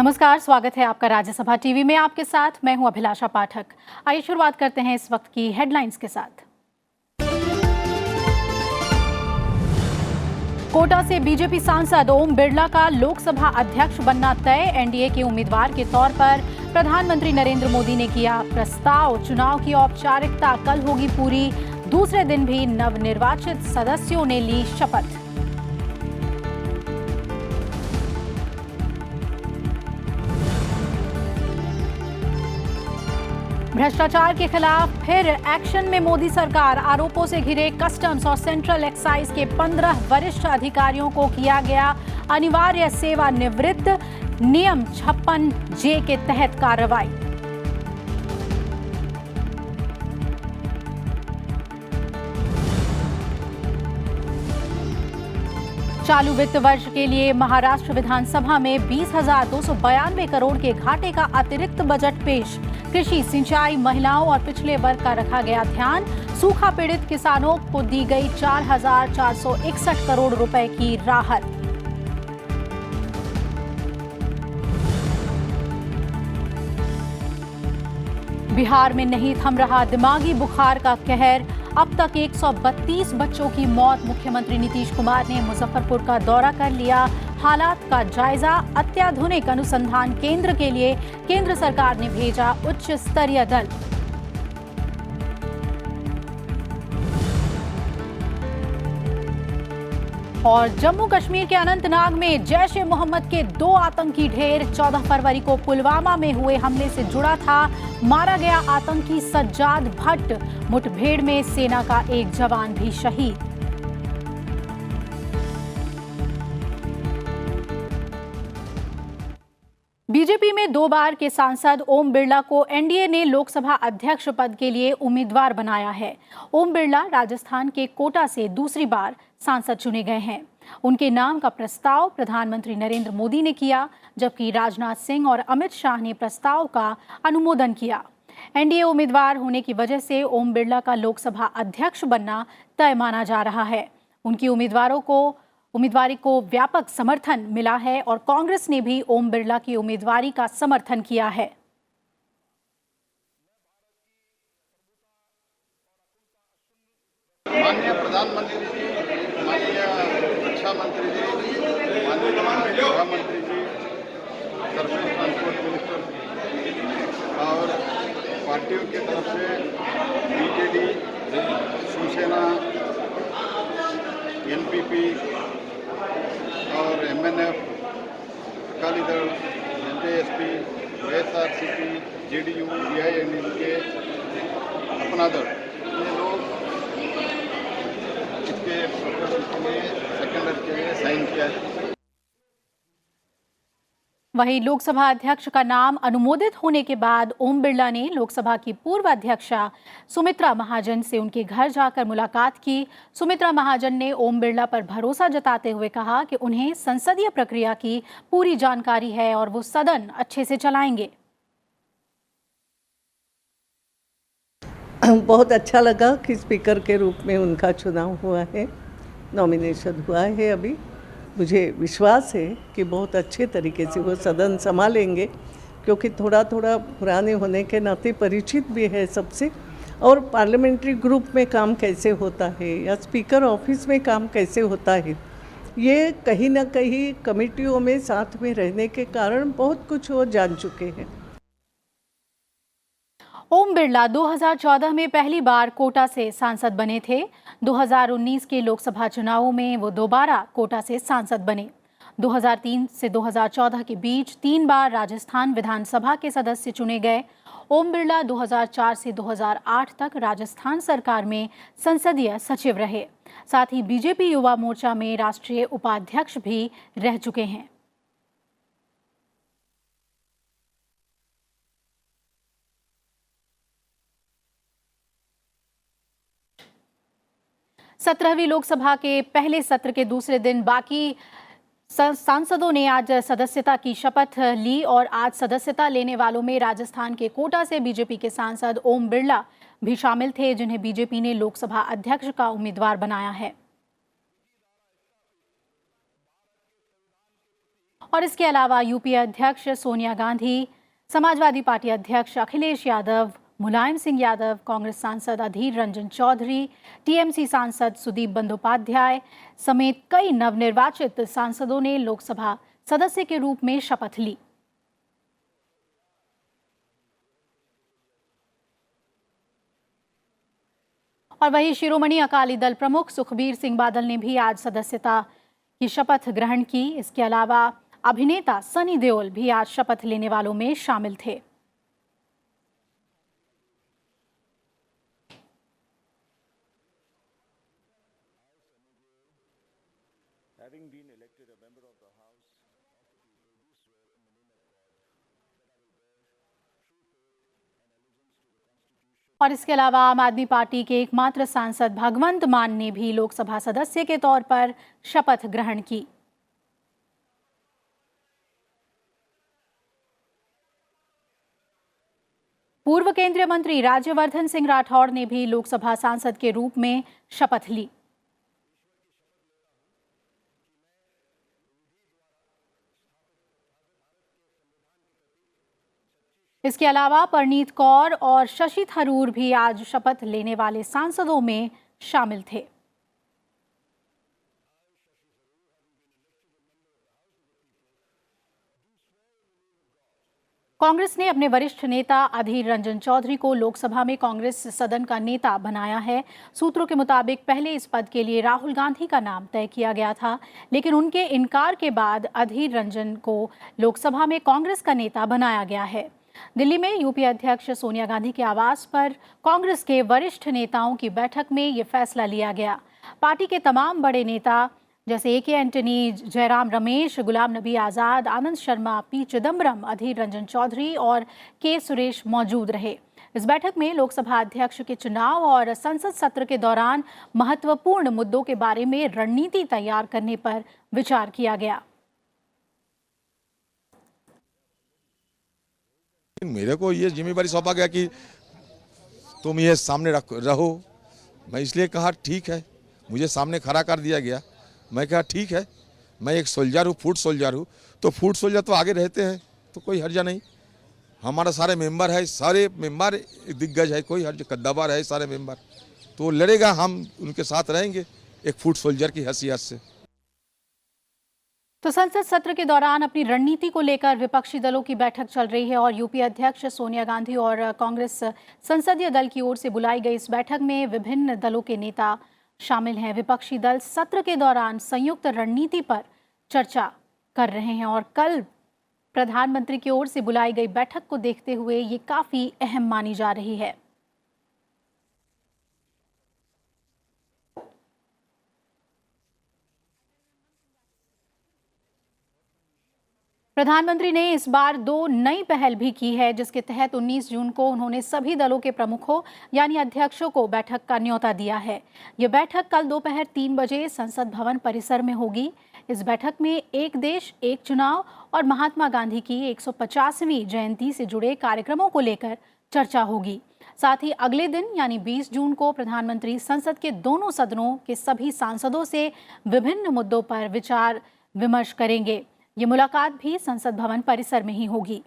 नमस्कार, स्वागत है आपका राज्यसभा टीवी में। आपके साथ मैं हूं अभिलाषा पाठक। आइए शुरुआत करते हैं इस वक्त की हेडलाइंस के साथ। कोटा से बीजेपी सांसद ओम बिरला का लोकसभा अध्यक्ष बनना तय। एनडीए के उम्मीदवार के तौर पर प्रधानमंत्री नरेंद्र मोदी ने किया प्रस्ताव। चुनाव की औपचारिकता कल होगी पूरी। दूसरे दिन भी नवनिर्वाचित सदस्यों ने ली शपथ। भ्रष्टाचार के खिलाफ फिर एक्शन में मोदी सरकार। आरोपों से घिरे कस्टम्स और सेंट्रल एक्साइज के 15 वरिष्ठ अधिकारियों को किया गया अनिवार्य सेवानिवृत्त। नियम 56J के तहत कार्रवाई। चालू वित्त वर्ष के लिए महाराष्ट्र विधानसभा में 20,292 करोड़ के घाटे का अतिरिक्त बजट पेश। कृषि, सिंचाई, महिलाओं और पिछड़े वर्ग का रखा गया ध्यान। सूखा पीड़ित किसानों को दी गई 4,461 करोड़ रुपए की राहत। बिहार में नहीं थम रहा दिमागी बुखार का कहर। अब तक 132 बच्चों की मौत। मुख्यमंत्री नीतीश कुमार ने मुजफ्फरपुर का दौरा कर लिया हालात का जायजा। अत्याधुनिक अनुसंधान केंद्र के लिए केंद्र सरकार ने भेजा उच्च स्तरीय दल। और जम्मू कश्मीर के अनंतनाग में जैश ए मोहम्मद के 2 आतंकी ढेर। 14 फरवरी को पुलवामा में हुए हमले से जुड़ा था। मारा गया आतंकी सज्जाद भट्ट। मुठभेड़ में सेना का एक जवान भी शहीद। बीजेपी में 2 बार के सांसद ओम बिरला को एनडीए ने लोकसभा अध्यक्ष पद के लिए उम्मीदवार बनाया है। ओम बिरला राजस्थान के कोटा से दूसरी बार सांसद चुने गए हैं। उनके नाम का प्रस्ताव प्रधानमंत्री नरेंद्र मोदी ने किया, जबकि राजनाथ सिंह और अमित शाह ने प्रस्ताव का अनुमोदन किया। एनडीए उम्मीदवार होने की वजह से ओम बिरला का लोकसभा अध्यक्ष बनना तय माना जा रहा है। उनकी उम्मीदवारी को व्यापक समर्थन मिला है और कांग्रेस ने भी ओम बिरला की उम्मीदवारी का समर्थन किया है। माननीय प्रधानमंत्री जी, माननीय रक्षा मंत्री जी, माननीय गृह मंत्री जी, सरफेस ट्रांसपोर्ट मिनिस्टर और पार्टियों की तरफ से बीजेडी, शिवसेना, एनपीपी और एमएनएफ, अकाली दल, एनजेएसपी, एसआरसीपी, जेडीयू, एआईएडीएमके, अपना दल, ये लोग इसके सेकेंडर के लिए साइन किया है। वहीं लोकसभा अध्यक्ष का नाम अनुमोदित होने के बाद ओम बिरला ने लोकसभा की पूर्व अध्यक्षा सुमित्रा महाजन से उनके घर जाकर मुलाकात की। सुमित्रा महाजन ने ओम बिरला पर भरोसा जताते हुए कहा कि उन्हें संसदीय प्रक्रिया की पूरी जानकारी है और वो सदन अच्छे से चलाएंगे। बहुत अच्छा लगा कि स्पीकर के रूप में उनका चुनाव हुआ है, नॉमिनेशन हुआ है। अभी मुझे विश्वास है कि बहुत अच्छे तरीके से वो सदन संभालेंगे, क्योंकि थोड़ा थोड़ा पुराने होने के नाते परिचित भी है सबसे, और पार्लियामेंट्री ग्रुप में काम कैसे होता है या स्पीकर ऑफिस में काम कैसे होता है, ये कहीं ना कहीं कमेटियों में साथ में रहने के कारण बहुत कुछ वो जान चुके हैं। ओम बिरला 2014 में पहली बार कोटा से सांसद बने थे। 2019 के लोकसभा चुनावों में वो दोबारा कोटा से सांसद बने। 2003 से 2014 के बीच 3 बार राजस्थान विधानसभा के सदस्य चुने गए। ओम बिरला 2004 से 2008 तक राजस्थान सरकार में संसदीय सचिव रहे। साथ ही बीजेपी युवा मोर्चा में राष्ट्रीय उपाध्यक्ष भी रह चुके हैं। सत्रहवीं लोकसभा के पहले सत्र के दूसरे दिन बाकी सांसदों ने आज सदस्यता की शपथ ली और आज सदस्यता लेने वालों में राजस्थान के कोटा से बीजेपी के सांसद ओम बिरला भी शामिल थे, जिन्हें बीजेपी ने लोकसभा अध्यक्ष का उम्मीदवार बनाया है। और इसके अलावा यूपीए अध्यक्ष सोनिया गांधी, समाजवादी पार्टी अध्यक्ष अखिलेश यादव, मुलायम सिंह यादव, कांग्रेस सांसद अधीर रंजन चौधरी, टीएमसी सांसद सुदीप बंदोपाध्याय समेत कई नवनिर्वाचित सांसदों ने लोकसभा सदस्य के रूप में शपथ ली। और वहीं शिरोमणि अकाली दल प्रमुख सुखबीर सिंह बादल ने भी आज सदस्यता की शपथ ग्रहण की। इसके अलावा अभिनेता सनी देओल भी आज शपथ लेने वालों में शामिल थे। और इसके अलावा आम आदमी पार्टी के एकमात्र सांसद भगवंत मान ने भी लोकसभा सदस्य के तौर पर शपथ ग्रहण की। पूर्व केंद्रीय मंत्री राज्यवर्धन सिंह राठौड़ ने भी लोकसभा सांसद के रूप में शपथ ली। इसके अलावा परनीत कौर और शशि थरूर भी आज शपथ लेने वाले सांसदों में शामिल थे। कांग्रेस ने अपने वरिष्ठ नेता अधीर रंजन चौधरी को लोकसभा में कांग्रेस सदन का नेता बनाया है। सूत्रों के मुताबिक पहले इस पद के लिए राहुल गांधी का नाम तय किया गया था, लेकिन उनके इनकार के बाद अधीर रंजन को लोकसभा में कांग्रेस का नेता बनाया गया है। दिल्ली में यूपीए अध्यक्ष सोनिया गांधी के आवास पर कांग्रेस के वरिष्ठ नेताओं की बैठक में ये फैसला लिया गया। पार्टी के तमाम बड़े नेता जैसे A K. Antony, Jairam Ramesh, Ghulam Nabi Azad, Anand Sharma, P Chidambaram, Adhir Ranjan Chaudhary और के सुरेश मौजूद रहे। इस बैठक में लोकसभा अध्यक्ष के चुनाव और संसद सत्र के दौरान महत्वपूर्ण मुद्दों के बारे में रणनीति तैयार करने पर विचार किया गया। मेरे को ये जिम्मेदारी सौंपा गया कि तुम ये सामने रहो। मैं इसलिए कहा ठीक है, मुझे सामने खड़ा कर दिया गया। मैं कहा ठीक है, मैं एक सोल्जर हूँ, फूड सोल्जर हूँ, तो फूड सोल्जर तो आगे रहते हैं, तो कोई हर्जा नहीं। हमारा सारे मेंबर है, सारे मेंबर दिग्गज है, कोई हर्ज कद्दावर है, सारे मेंबर तो लड़ेगा, हम उनके साथ रहेंगे एक फूड सोल्जर की हैसियत से। तो संसद सत्र के दौरान अपनी रणनीति को लेकर विपक्षी दलों की बैठक चल रही है और यूपीए अध्यक्ष सोनिया गांधी और कांग्रेस संसदीय दल की ओर से बुलाई गई इस बैठक में विभिन्न दलों के नेता शामिल हैं। विपक्षी दल सत्र के दौरान संयुक्त रणनीति पर चर्चा कर रहे हैं और कल प्रधानमंत्री की ओर से बुलाई गई बैठक को देखते हुए ये काफी अहम मानी जा रही है। प्रधानमंत्री ने इस बार 2 नई पहल भी की है, जिसके तहत 19 जून को उन्होंने सभी दलों के प्रमुखों यानी अध्यक्षों को बैठक का न्योता दिया है। यह बैठक कल दोपहर 3 बजे संसद भवन परिसर में होगी। इस बैठक में एक देश एक चुनाव और महात्मा गांधी की 150वीं जयंती से जुड़े कार्यक्रमों को लेकर चर्चा होगी। साथ ही अगले दिन यानी 20 जून को प्रधानमंत्री संसद के दोनों सदनों के सभी सांसदों से विभिन्न मुद्दों पर विचार विमर्श करेंगे। ये मुलाकात भी संसद भवन परिसर में ही होगी।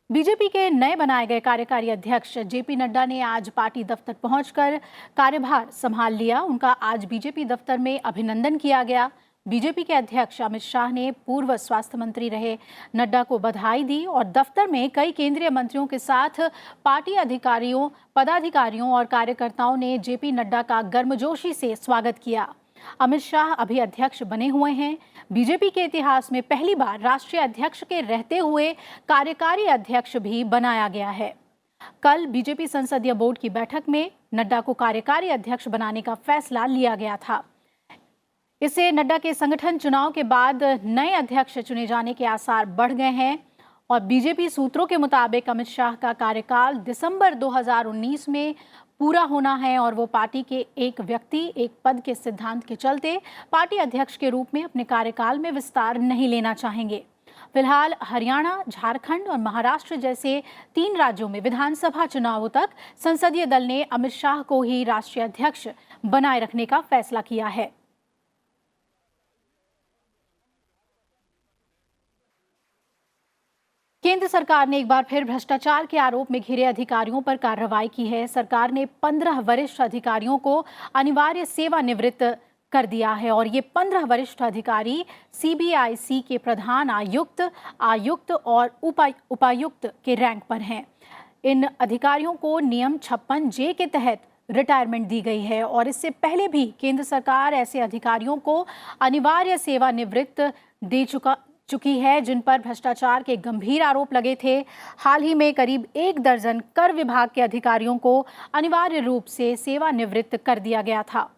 बीजेपी के नए बनाए गए कार्यकारी अध्यक्ष जेपी नड्डा ने आज पार्टी दफ्तर पहुंचकर कार्यभार संभाल लिया। उनका आज बीजेपी दफ्तर में अभिनंदन किया गया। बीजेपी के अध्यक्ष अमित शाह ने पूर्व स्वास्थ्य मंत्री रहे नड्डा को बधाई दी और दफ्तर में कई केंद्रीय मंत्रियों के साथ पार्टी अधिकारियों, पदाधिकारियों और कार्यकर्ताओं ने जेपी नड्डा का गर्मजोशी से स्वागत किया। अमित शाह अभी अध्यक्ष बने हुए हैं। बीजेपी के इतिहास में पहली बार राष्ट्रीय अध्यक्ष के रहते हुए कार्यकारी अध्यक्ष भी बनाया गया है। कल बीजेपी संसदीय बोर्ड की बैठक में नड्डा को कार्यकारी अध्यक्ष बनाने का फैसला लिया गया था। इससे नड्डा के संगठन चुनाव के बाद नए अध्यक्ष चुने जाने के आसार बढ़ गए हैं और बीजेपी सूत्रों के मुताबिक अमित शाह का कार्यकाल दिसंबर 2019 में पूरा होना है और वो पार्टी के एक व्यक्ति एक पद के सिद्धांत के चलते पार्टी अध्यक्ष के रूप में अपने कार्यकाल में विस्तार नहीं लेना चाहेंगे। फिलहाल हरियाणा, झारखंड और महाराष्ट्र जैसे 3 राज्यों में विधानसभा चुनावों तक संसदीय दल ने अमित शाह को ही राष्ट्रीय अध्यक्ष बनाए रखने का फैसला किया है। केंद्र सरकार ने एक बार फिर भ्रष्टाचार के आरोप में घिरे अधिकारियों पर कार्रवाई की है। सरकार ने 15 वरिष्ठ अधिकारियों को अनिवार्य सेवानिवृत्त कर दिया है और ये 15 वरिष्ठ अधिकारी सीबीआईसी के प्रधान आयुक्त और उपायुक्त के रैंक पर हैं। इन अधिकारियों को नियम 56 जे के तहत रिटायरमेंट दी गई है और इससे पहले भी केंद्र सरकार ऐसे अधिकारियों को अनिवार्य सेवानिवृत्त दे चुकी है जिन पर भ्रष्टाचार के गंभीर आरोप लगे थे। हाल ही में करीब 1 दर्जन कर विभाग के अधिकारियों को अनिवार्य रूप से सेवानिवृत्त कर दिया गया था।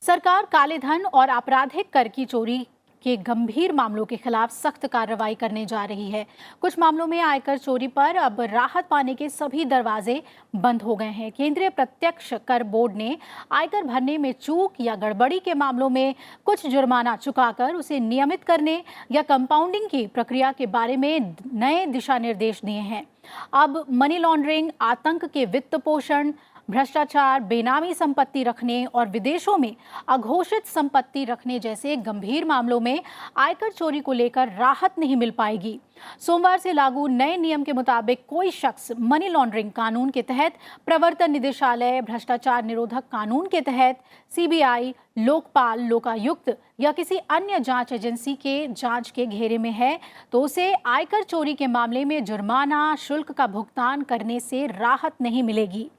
सरकार काले धन और आपराधिक कर की चोरी के गंभीर मामलों के खिलाफ सख्त कार्रवाई करने जा रही है। कुछ मामलों में आयकर चोरी पर अब राहत पाने के सभी दरवाजे बंद हो गए हैं। केंद्रीय प्रत्यक्ष कर बोर्ड ने आयकर भरने में चूक या गड़बड़ी के मामलों में कुछ जुर्माना चुकाकर उसे नियमित करने या कंपाउंडिंग की प्रक्रिया के बारे में नए दिशा निर्देश दिए हैं। अब मनी लॉन्ड्रिंग, आतंक के वित्त पोषण, भ्रष्टाचार, बेनामी संपत्ति रखने और विदेशों में अघोषित संपत्ति रखने जैसे गंभीर मामलों में आयकर चोरी को लेकर राहत नहीं मिल पाएगी। सोमवार से लागू नए नियम के मुताबिक कोई शख्स मनी लॉन्ड्रिंग कानून के तहत, प्रवर्तन निदेशालय भ्रष्टाचार निरोधक कानून के तहत, सीबीआई, लोकपाल, लोकायुक्त या किसी अन्य जांच एजेंसी के जांच के घेरे में है तो उसे आयकर चोरी के मामले में जुर्माना शुल्क का भुगतान करने से राहत नहीं मिलेगी।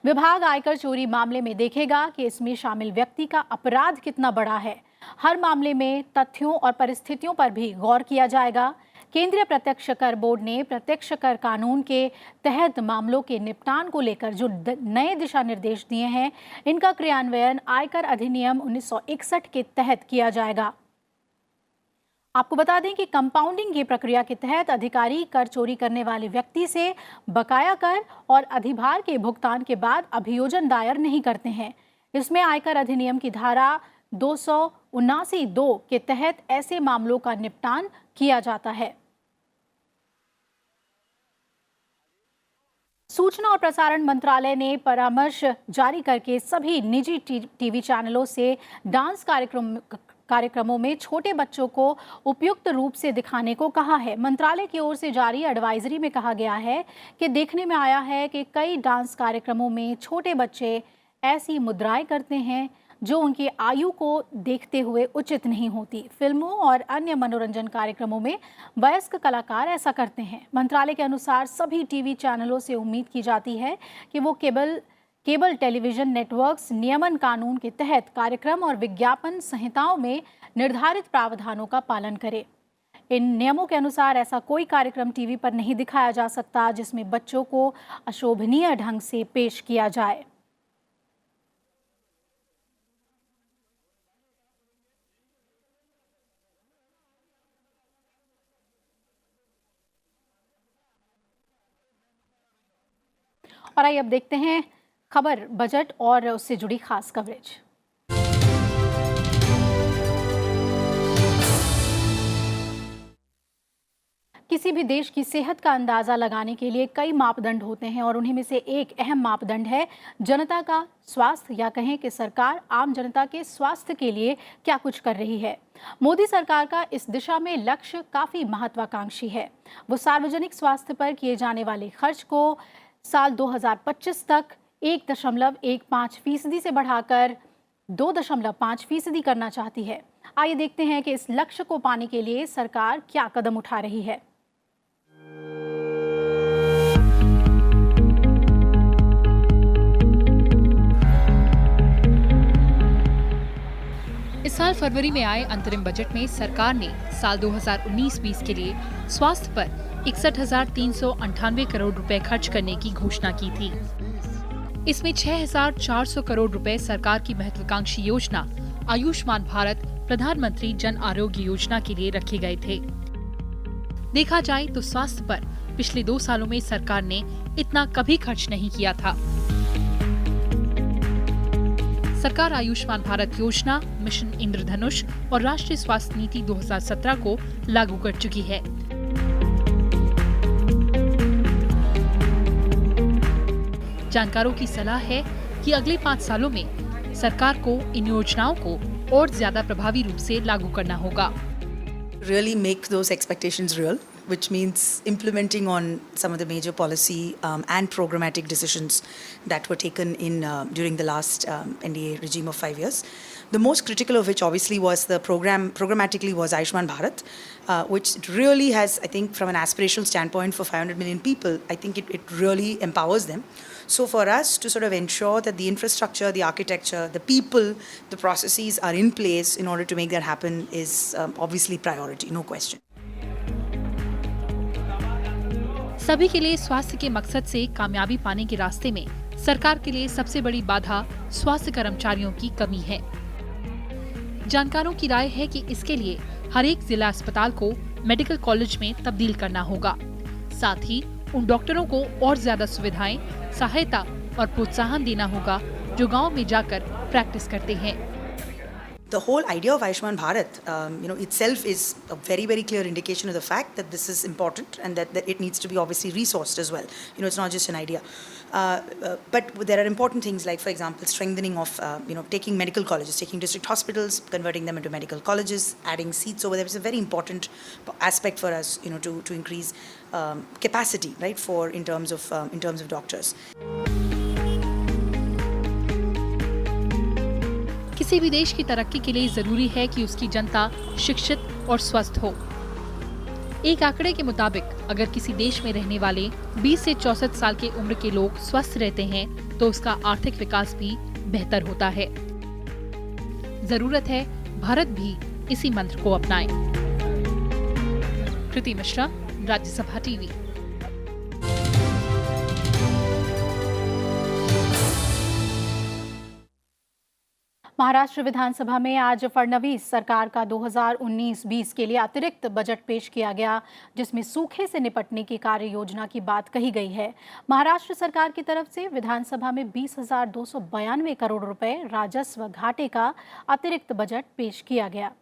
विभाग आयकर चोरी मामले में देखेगा कि इसमें शामिल व्यक्ति का अपराध कितना बड़ा है। हर मामले में तथ्यों और परिस्थितियों पर भी गौर किया जाएगा। केंद्रीय प्रत्यक्ष कर बोर्ड ने प्रत्यक्ष कर कानून के तहत मामलों के निपटान को लेकर जो नए दिशा निर्देश दिए हैं, इनका क्रियान्वयन आयकर अधिनियम 1961 के तहत किया जाएगा। आपको बता दें कि कंपाउंडिंग की प्रक्रिया के तहत अधिकारी कर चोरी करने वाले व्यक्ति से बकाया कर और अधिभार के भुगतान के बाद अभियोजन दायर नहीं करते हैं। इसमें आयकर अधिनियम की धारा 279(2) के तहत ऐसे मामलों का निपटान किया जाता है। सूचना और प्रसारण मंत्रालय ने परामर्श जारी करके सभी निजी टीवी चैनलों से डांस कार्यक्रमों में छोटे बच्चों को उपयुक्त रूप से दिखाने को कहा है। मंत्रालय की ओर से जारी एडवाइजरी में कहा गया है कि देखने में आया है कि कई डांस कार्यक्रमों में छोटे बच्चे ऐसी मुद्राएं करते हैं जो उनकी आयु को देखते हुए उचित नहीं होती। फिल्मों और अन्य मनोरंजन कार्यक्रमों में वयस्क कलाकार ऐसा करते हैं। मंत्रालय के अनुसार सभी टीवी चैनलों से उम्मीद की जाती है कि वो केबल टेलीविजन नेटवर्क्स नियमन कानून के तहत कार्यक्रम और विज्ञापन संहिताओं में निर्धारित प्रावधानों का पालन करें। इन नियमों के अनुसार ऐसा कोई कार्यक्रम टीवी पर नहीं दिखाया जा सकता जिसमें बच्चों को अशोभनीय ढंग से पेश किया जाए। और आइए अब देखते हैं खबर बजट और उससे जुड़ी खास कवरेज। किसी भी देश की सेहत का अंदाजा लगाने के लिए कई मापदंड होते हैं और उन्हीं में से एक अहम मापदंड है जनता का स्वास्थ्य, या कहें कि सरकार आम जनता के स्वास्थ्य के लिए क्या कुछ कर रही है। मोदी सरकार का इस दिशा में लक्ष्य काफी महत्वाकांक्षी है। वो सार्वजनिक स्वास्थ्य पर किए जाने वाले खर्च को साल 2025 तक 1.15% से बढ़ाकर 2.5% करना चाहती है। आइए देखते हैं कि इस लक्ष्य को पाने के लिए सरकार क्या कदम उठा रही है। इस साल फरवरी में आए अंतरिम बजट में सरकार ने साल 2019-20 के लिए स्वास्थ्य पर 61,398 करोड़ रुपए खर्च करने की घोषणा की थी। इसमें 6,400 करोड़ रुपए सरकार की महत्वाकांक्षी योजना आयुष्मान भारत प्रधानमंत्री जन आरोग्य योजना के लिए रखे गए थे। देखा जाए तो स्वास्थ्य पर पिछले 2 सालों में सरकार ने इतना कभी खर्च नहीं किया था। सरकार आयुष्मान भारत योजना, मिशन इंद्रधनुष और राष्ट्रीय स्वास्थ्य नीति 2017 को लागू कर चुकी है। जानकारों की सलाह है कि अगले 5 सालों में सरकार को इन योजनाओं को और ज्यादा प्रभावी रूप से लागू करना होगा। Really make those expectations real, which means implementing on some of the major policy and programmatic decisions that were taken in during the last NDA regime of 5 years. The most critical of which obviously was the programmatically was Ayushman Bharat, which really has, I think, from an aspirational standpoint for 500 million people, I think it really empowers them. So for us to sort of ensure that the infrastructure, the architecture, the people, the processes are in place in order to make that happen is obviously priority, no question. सभी के लिए स्वास्थ्य के मकसद से कामयाबी पाने के रास्ते में सरकार के लिए सबसे बड़ी बाधा स्वास्थ्य कर्मचारियों की कमी है। जानकारों की राय है कि इसके लिए हर एक जिला अस्पताल को मेडिकल कॉलेज में तब्दील करना होगा। साथ ही उन डॉक्टरों को और ज्यादा सुविधाएं, सहायता और प्रोत्साहन देना होगा जो गांव में जाकर प्रैक्टिस करते हैं। The whole idea of Ayushman Bharat, itself is a very, very clear indication of the fact that this is important and that it needs to be obviously resourced as well. It's not just an idea. But there are important things like, for example, strengthening of, taking medical colleges, taking district hospitals, converting them into medical colleges, adding seats over there. It's a very important aspect for us, to increase capacity, right, in terms of doctors. किसी भी देश की तरक्की के लिए जरूरी है कि उसकी जनता शिक्षित और स्वस्थ हो। एक आंकड़े के मुताबिक अगर किसी देश में रहने वाले 20 से 64 साल की उम्र के लोग स्वस्थ रहते हैं तो उसका आर्थिक विकास भी बेहतर होता है। जरूरत है भारत भी इसी मंत्र को अपनाए। कृति मिश्रा, राज्यसभा टीवी। महाराष्ट्र विधानसभा में आज फडणवीस सरकार का 2019-20 के लिए अतिरिक्त बजट पेश किया गया, जिसमें सूखे से निपटने की कार्य योजना की बात कही गई है। महाराष्ट्र सरकार की तरफ से विधानसभा में 20,292 करोड़ रुपए राजस्व घाटे का अतिरिक्त बजट पेश किया गया।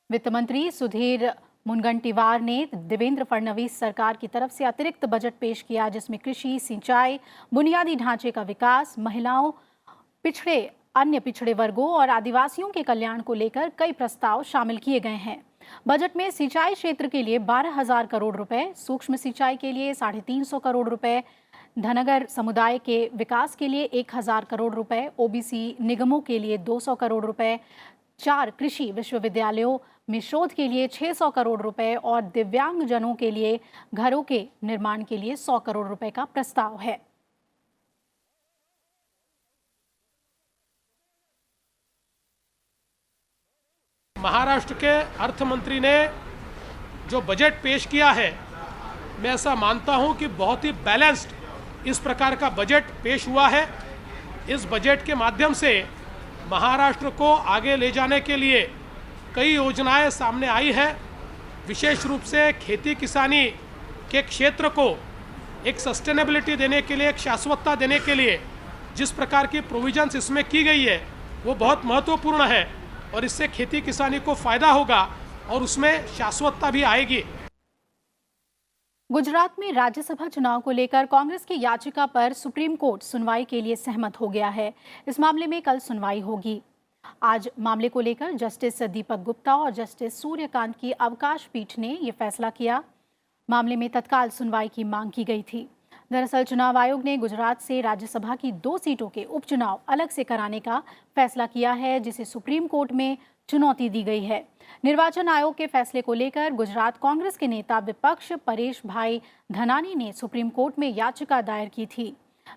वित्त मंत्री सुधीर मुनगंटीवार ने देवेंद्र फडणवीस सरकार की तरफ से अतिरिक्त बजट पेश किया, जिसमें कृषि, सिंचाई, बुनियादी ढांचे का विकास, महिलाओं, अन्य पिछड़े वर्गों और आदिवासियों के कल्याण को लेकर कई प्रस्ताव शामिल किए गए हैं। बजट में सिंचाई क्षेत्र के लिए 12,000 करोड़ रुपए, सूक्ष्म सिंचाई के लिए 350 करोड़ रुपए, धनगर समुदाय के विकास के लिए 1,000 करोड़ रुपए, ओबीसी निगमों के लिए 200 करोड़ रुपए, 4 कृषि विश्वविद्यालयों में शोध के लिए 600 करोड़ रुपए और दिव्यांग जनों के लिए घरों के निर्माण के लिए 100 करोड़ रुपए का प्रस्ताव है। महाराष्ट्र के अर्थ मंत्री ने जो बजट पेश किया है, मैं ऐसा मानता हूं कि बहुत ही बैलेंस्ड इस प्रकार का बजट पेश हुआ है। इस बजट के माध्यम से महाराष्ट्र को आगे ले जाने के लिए कई योजनाएं सामने आई है। विशेष रूप से खेती किसानी के क्षेत्र को एक सस्टेनेबिलिटी देने के लिए, एक शाश्वतता देने के लिए जिस प्रकार की प्रोविजंस इसमें की गई है वो बहुत महत्वपूर्ण है और इससे खेती किसानी को फायदा होगा और उसमें शाश्वतता भी आएगी। गुजरात में राज्यसभा चुनाव को लेकर कांग्रेस की याचिका पर सुप्रीम कोर्ट सुनवाई के लिए सहमत हो गया है। इस मामले में कल सुनवाई होगी। आज मामले को लेकर जस्टिस दीपक गुप्ता और जस्टिस सूर्यकांत की अवकाश पीठ ने यह फैसला किया। मामले में तत्काल सुनवाई की मांग की गई थी। दरअसल चुनाव आयोग ने गुजरात से राज्यसभा की 2 सीटों के उपचुनाव अलग से कराने का फैसला किया है, जिसे सुप्रीम कोर्ट में चुनौती दी गई है। निर्वाचन आयोग के फैसले को लेकर गुजरात कांग्रेस के नेता विपक्ष परेश भाई धनानी ने सुप्रीम कोर्ट में याचिका दायर की थी।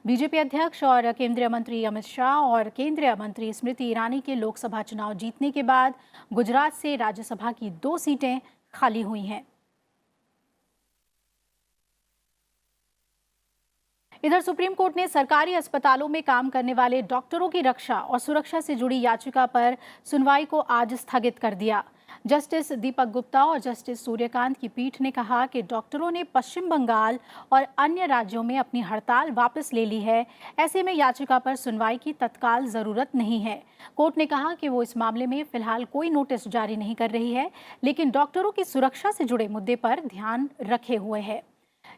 बीजेपी अध्यक्ष और केंद्रीय मंत्री अमित शाह और केंद्रीय मंत्री स्मृति ईरानी के लोकसभा चुनाव जीतने के बाद गुजरात से राज्यसभा की 2 सीटें खाली हुई हैं। इधर सुप्रीम कोर्ट ने सरकारी अस्पतालों में काम करने वाले डॉक्टरों की रक्षा और सुरक्षा से जुड़ी याचिका पर सुनवाई को आज स्थगित कर दिया। जस्टिस दीपक गुप्ता और जस्टिस सूर्यकांत की पीठ ने कहा कि डॉक्टरों ने पश्चिम बंगाल और अन्य राज्यों में अपनी हड़ताल वापस ले ली है। ऐसे में याचिका पर सुनवाई की तत्काल जरूरत नहीं है। कोर्ट ने कहा कि वो इस मामले में फिलहाल कोई नोटिस जारी नहीं कर रही है, लेकिन डॉक्टरों की सुरक्षा से जुड़े मुद्दे पर ध्यान रखे हुए है।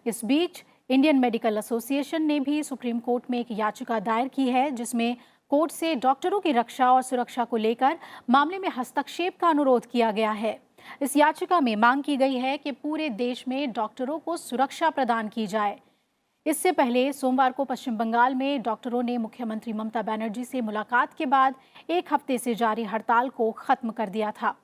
इस बीच इंडियन मेडिकल एसोसिएशन ने भी सुप्रीम कोर्ट में एक याचिका दायर की है, जिसमें कोर्ट से डॉक्टरों की रक्षा और सुरक्षा को लेकर मामले में हस्तक्षेप का अनुरोध किया गया है। इस याचिका में मांग की गई है कि पूरे देश में डॉक्टरों को सुरक्षा प्रदान की जाए। इससे पहले सोमवार को पश्चिम बंगाल में डॉक्टरों ने मुख्यमंत्री ममता बनर्जी से मुलाकात के बाद 1 हफ्ते से जारी हड़ताल को खत्म कर दिया था।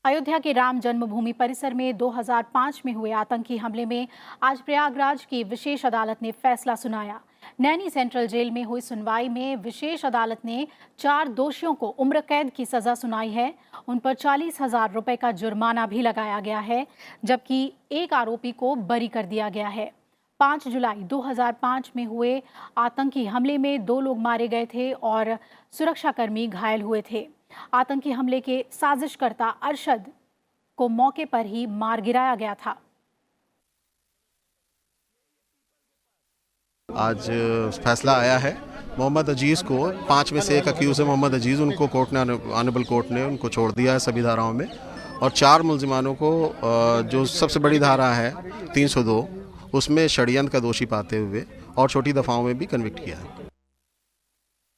अयोध्या के राम जन्मभूमि परिसर में 2005 में हुए आतंकी हमले में आज प्रयागराज की विशेष अदालत ने फैसला सुनाया। नैनी सेंट्रल जेल में हुई सुनवाई में विशेष अदालत ने 4 दोषियों को उम्र कैद की सजा सुनाई है। उन पर 40,000 रुपए का जुर्माना भी लगाया गया है, जबकि एक आरोपी को बरी कर दिया गया है। 5 जुलाई 2005 में हुए आतंकी हमले में 2 लोग मारे गए थे और सुरक्षाकर्मी घायल हुए थे। आतंकी हमले के साजिशकर्ता अरशद को मौके पर ही मार गिराया गया था। आज फैसला आया है। मोहम्मद अजीज़ को 5 में से एक अक्यूज़ है मोहम्मद अजीज़, उनको कोर्ट ने ऑनरेबल कोर्ट ने उनको छोड़ दिया है सभी धाराओं में, और 4 मुलजिमानों को जो सबसे बड़ी धारा है 302 उसमें षड्यंत्र का दोषी पाते हुए और छोटी दफाओं में भी कन्विक्ट किया है।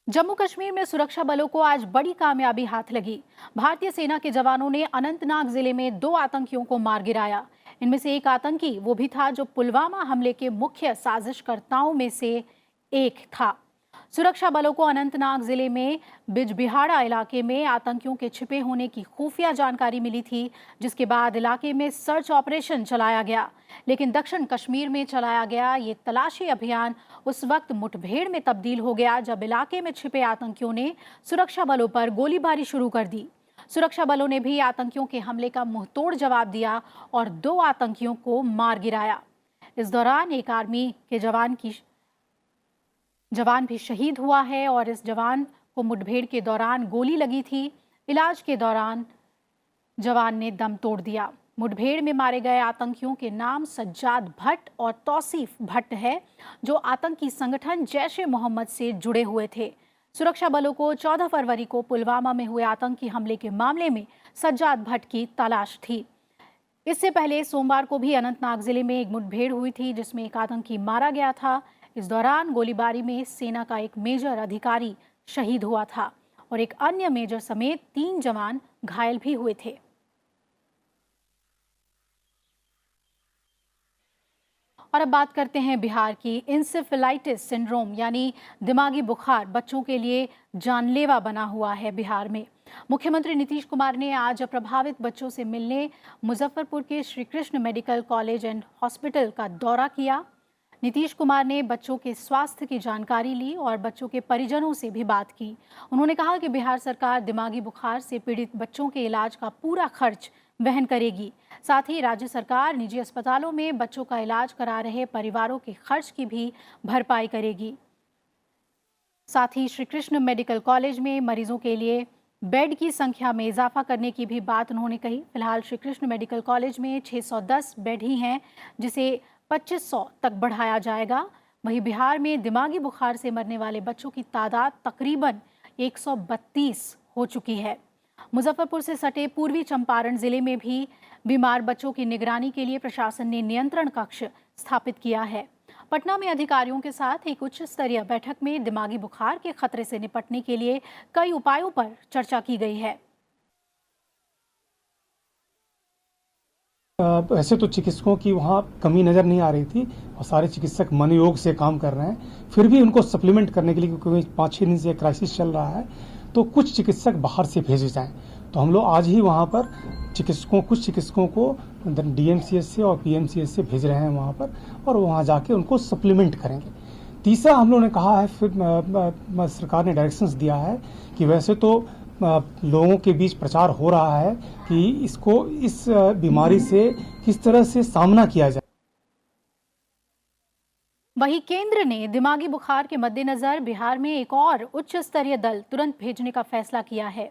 जम्मू कश्मीर में सुरक्षा बलों को आज बड़ी कामयाबी हाथ लगी। भारतीय सेना के जवानों ने अनंतनाग जिले में 2 आतंकियों को मार गिराया। इनमें से एक आतंकी वो भी था जो पुलवामा हमले के मुख्य साजिशकर्ताओं में से एक था। सुरक्षा बलों को अनंतनाग जिले में बिजबिहाड़ा इलाके में आतंकियों के छिपे होने की खुफिया जानकारी मिली थी, जिसके बाद इलाके में सर्च ऑपरेशन चलाया गया। लेकिन दक्षिण कश्मीर में चलाया गया ये तलाशी अभियान उस वक्त मुठभेड़ में तब्दील हो गया जब इलाके में छिपे आतंकियों ने सुरक्षा बलों पर गोलीबारी शुरू कर दी। सुरक्षा बलों ने भी आतंकियों के हमले का मुंहतोड़ जवाब दिया और 2 आतंकियों को मार गिराया। इस दौरान एक आर्मी के जवान भी शहीद हुआ है और इस जवान को मुठभेड़ के दौरान गोली लगी थी। इलाज के दौरान जवान ने दम तोड़ दिया। मुठभेड़ में मारे गए आतंकियों के नाम सज्जाद भट्ट और तौसीफ भट्ट है, जो आतंकी संगठन जैश-ए-मोहम्मद से जुड़े हुए थे। सुरक्षा बलों को 14 फरवरी को पुलवामा में हुए आतंकी हमले के मामले में सज्जाद भट्ट की तलाश थी। इससे पहले सोमवार को भी अनंतनाग जिले में एक मुठभेड़ हुई थी जिसमें एक आतंकी मारा गया था। इस दौरान गोलीबारी में सेना का एक मेजर अधिकारी शहीद हुआ था और एक अन्य मेजर समेत 3 जवान घायल भी हुए थे। और अब बात करते हैं बिहार की। इंसेफेलाइटिस सिंड्रोम यानी दिमागी बुखार बच्चों के लिए जानलेवा बना हुआ है बिहार में। मुख्यमंत्री नीतीश कुमार ने आज प्रभावित बच्चों से मिलने मुजफ्फरपुर के Shri Krishna medical college and hospital का दौरा किया। नीतीश कुमार ने बच्चों के स्वास्थ्य की जानकारी ली और बच्चों के परिजनों से भी बात की। उन्होंने कहा कि बिहार सरकार दिमागी बुखार से पीड़ित बच्चों के इलाज का पूरा खर्च वहन करेगी। साथ ही राज्य सरकार निजी अस्पतालों में बच्चों का इलाज करा रहे परिवारों के खर्च की भी भरपाई करेगी। साथ ही श्री कृष्ण मेडिकल कॉलेज में मरीजों के लिए बेड की संख्या में इजाफा करने की भी बात उन्होंने कही। फिलहाल श्री कृष्ण मेडिकल कॉलेज में 610 बेड ही हैं, जिसे 2500 तक बढ़ाया जाएगा। वहीं बिहार में दिमागी बुखार से मरने वाले बच्चों की तादाद तकरीबन 132 हो चुकी है। मुजफ्फरपुर से सटे पूर्वी चंपारण जिले में भी बीमार बच्चों की निगरानी के लिए प्रशासन ने नियंत्रण कक्ष स्थापित किया है। पटना में अधिकारियों के साथ एक उच्च स्तरीय बैठक में दिमागी बुखार के खतरे से निपटने के लिए कई उपायों पर चर्चा की गई है। ऐसे तो चिकित्सकों की वहाँ कमी नज़र नहीं आ रही थी और सारे चिकित्सक मनोयोग से काम कर रहे हैं। फिर भी उनको सप्लीमेंट करने के लिए, क्योंकि 5-6 दिन से क्राइसिस चल रहा है, तो कुछ चिकित्सक बाहर से भेजे जाएं। तो हम लोग आज ही वहाँ पर कुछ चिकित्सकों को DMCH से और PMCH से भेज रहे हैं वहाँ पर, और वहाँ जाके उनको सप्लीमेंट करेंगे। तीसरा हम लोगों ने कहा है, फिर सरकार ने डायरेक्शंस दिया है कि वैसे तो लोगों के बीच प्रचार हो रहा है कि इस बीमारी से किस तरह से सामना किया जाए। वहीं केंद्र ने दिमागी बुखार के मद्देनजर बिहार में एक और उच्च स्तरीय दल तुरंत भेजने का फैसला किया है।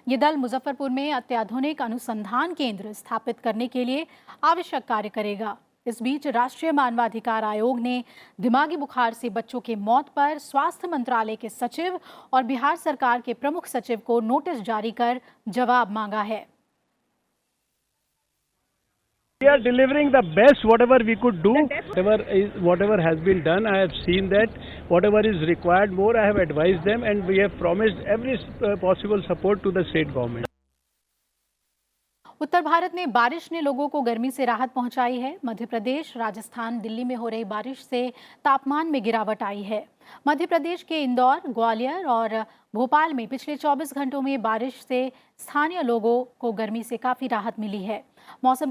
ये दल मुजफ्फरपुर में अत्याधुनिक अनुसंधान केंद्र स्थापित करने के लिए आवश्यक कार्य करेगा। इस बीच राष्ट्रीय मानवाधिकार आयोग ने दिमागी बुखार से बच्चों के मौत पर स्वास्थ्य मंत्रालय के सचिव और बिहार सरकार के प्रमुख सचिव को नोटिस जारी कर जवाब मांगा है। We are delivering the best whatever we could do. Whatever has been done, I have seen that whatever is required more, I have advised them, and we have promised every possible support to the state government. उत्तर भारत में बारिश ने लोगों को गर्मी से राहत पहुंचाई है। मध्य प्रदेश, राजस्थान, दिल्ली में हो रही बारिश से तापमान में गिरावट आई है। मध्य प्रदेश के इंदौर, ग्वालियर और भोपाल में पिछले 24 घंटों में बारिश से स्थानीय लोगों को गर्मी से काफी राहत मिली है। मौसम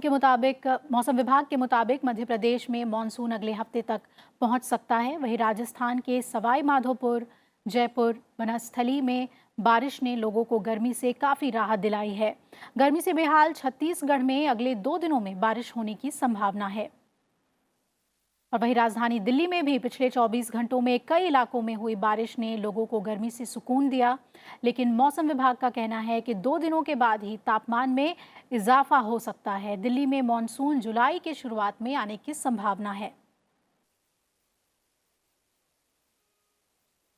विभाग के मुताबिक मध्य प्रदेश में मानसून अगले हफ्ते तक पहुंच सकता है। वहीं राजस्थान के सवाई माधोपुर, जयपुर, वनस्थली में बारिश ने लोगों को गर्मी से काफी राहत दिलाई है। गर्मी से बेहाल छत्तीसगढ़ में अगले 2 दिनों में बारिश होने की संभावना है। और वहीं राजधानी दिल्ली में भी पिछले 24 घंटों में कई इलाकों में हुई बारिश ने लोगों को गर्मी से सुकून दिया। लेकिन मौसम विभाग का कहना है कि 2 दिनों के बाद ही तापमान में इजाफा हो सकता है। दिल्ली में मॉनसून जुलाई की शुरुआत में आने की संभावना है।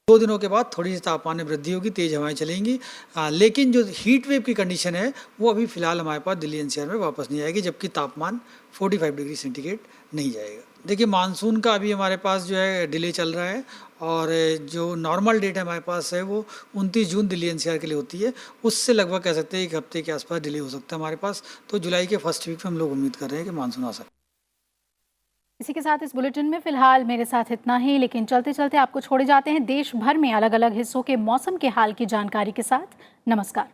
2 दिनों के बाद थोड़ी सी तापमान में वृद्धि होगी, तेज हवाएं चलेंगी, लेकिन जो हीट वेव की कंडीशन है वो अभी फिलहाल हमारे पास दिल्ली एनसीआर में वापस नहीं आएगी, जबकि तापमान 45 डिग्री सेंटीग्रेड नहीं जाएगा। देखिए, मानसून का अभी हमारे पास जो है डिले चल रहा है, और जो नॉर्मल डेट है हमारे पास है वो 29 जून दिल्ली एनसीआर के लिए होती है। उससे लगभग कह सकते हैं 1 हफ्ते के आसपास डिले हो सकता है हमारे पास। तो जुलाई के फर्स्ट वीक में हम लोग उम्मीद कर रहे हैं कि मानसून आ सकता है। इसी के साथ इस बुलेटिन में फिलहाल मेरे साथ इतना ही, लेकिन चलते चलते आपको छोड़े जाते हैं देश भर में अलग अलग हिस्सों के मौसम के हाल की जानकारी के साथ। नमस्कार।